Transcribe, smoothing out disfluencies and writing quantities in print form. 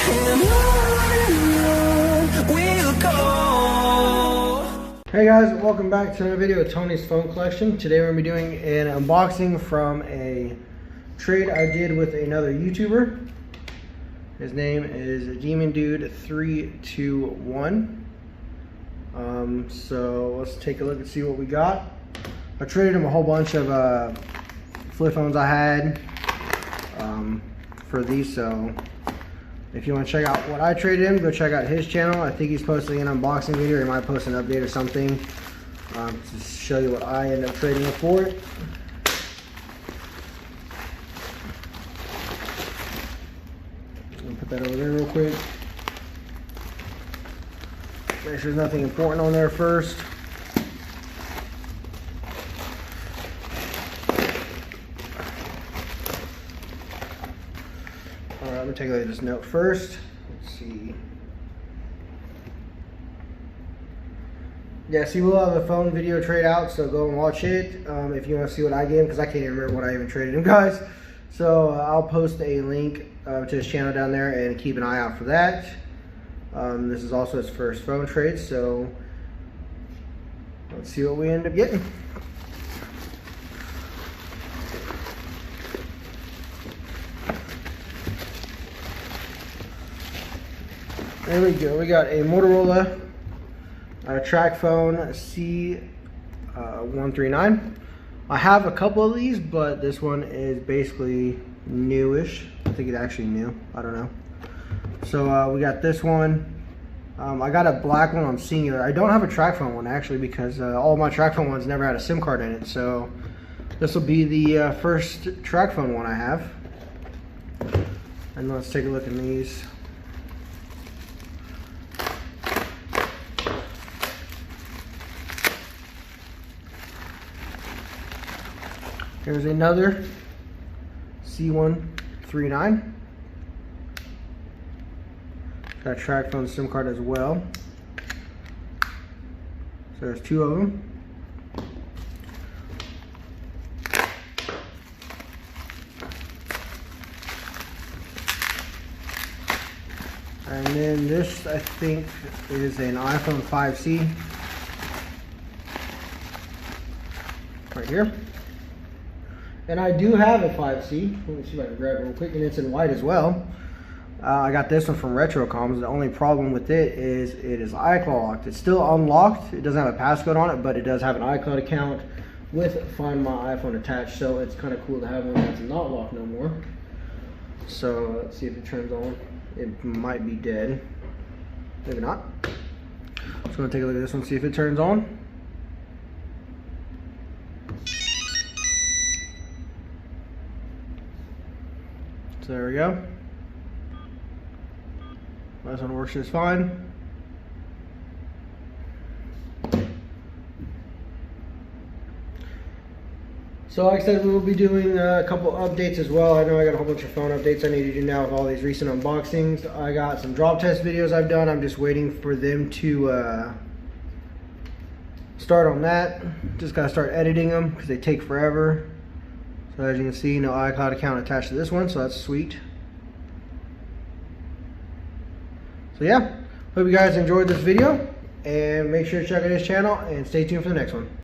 and on we'll go. Hey guys, welcome back to another video of Tony's phone collection. Today we're going to be doing an unboxing from a trade I did with another YouTuber. His name is Demondude321. So let's take a look and see what we got. I traded him a whole bunch of flip phones I had for these, so if you want to check out what I traded him, go check out his channel. I think he's posting an unboxing video. He might post an update or something to show you what I end up trading him for it. Put that over there real quick. Make sure there's nothing important on there first. Alright, let me take a look at this note first. Let's see. Yeah, see, we'll have a phone video trade out, so go and watch it if you want to see what I gave him, because I can't even remember what I even traded him, guys. So I'll post a link to his channel down there, and keep an eye out for that. This is also his first phone trade, so let's see what we end up getting. There we go. We got a Motorola track phone C139. I have a couple of these, but this one is basically newish. I think it's actually new. I don't know. So we got this one. I got a black one on Singular. I don't have a track phone one actually, because all my track phone ones never had a SIM card in it. So this will be the first track phone one I have. And let's take a look at these. Here's another C139. Got a track phone SIM card as well. So there's two of them. And then this, I think, is an iPhone 5C. Right here. And I do have a 5C. Let me see if I can grab it real quick. And it's in white as well. I got this one from Retrocoms. The only problem with it is iCloud locked. It's still unlocked. It doesn't have a passcode on it, but it does have an iCloud account with Find My iPhone attached. So it's kind of cool to have one that's not locked no more. So let's see if it turns on. It might be dead. Maybe not. Just gonna take a look at this one, see if it turns on. So there we go. This one works just fine. So like I said, we will be doing a couple updates as well. I know I got a whole bunch of phone updates I need to do now with all these recent unboxings. I got some drop test videos I've done. I'm just waiting for them to start on that. Just gotta start editing them because they take forever. So as you can see, no iCloud account attached to this one, so that's sweet. So yeah, hope you guys enjoyed this video, and make sure to check out his channel and stay tuned for the next one.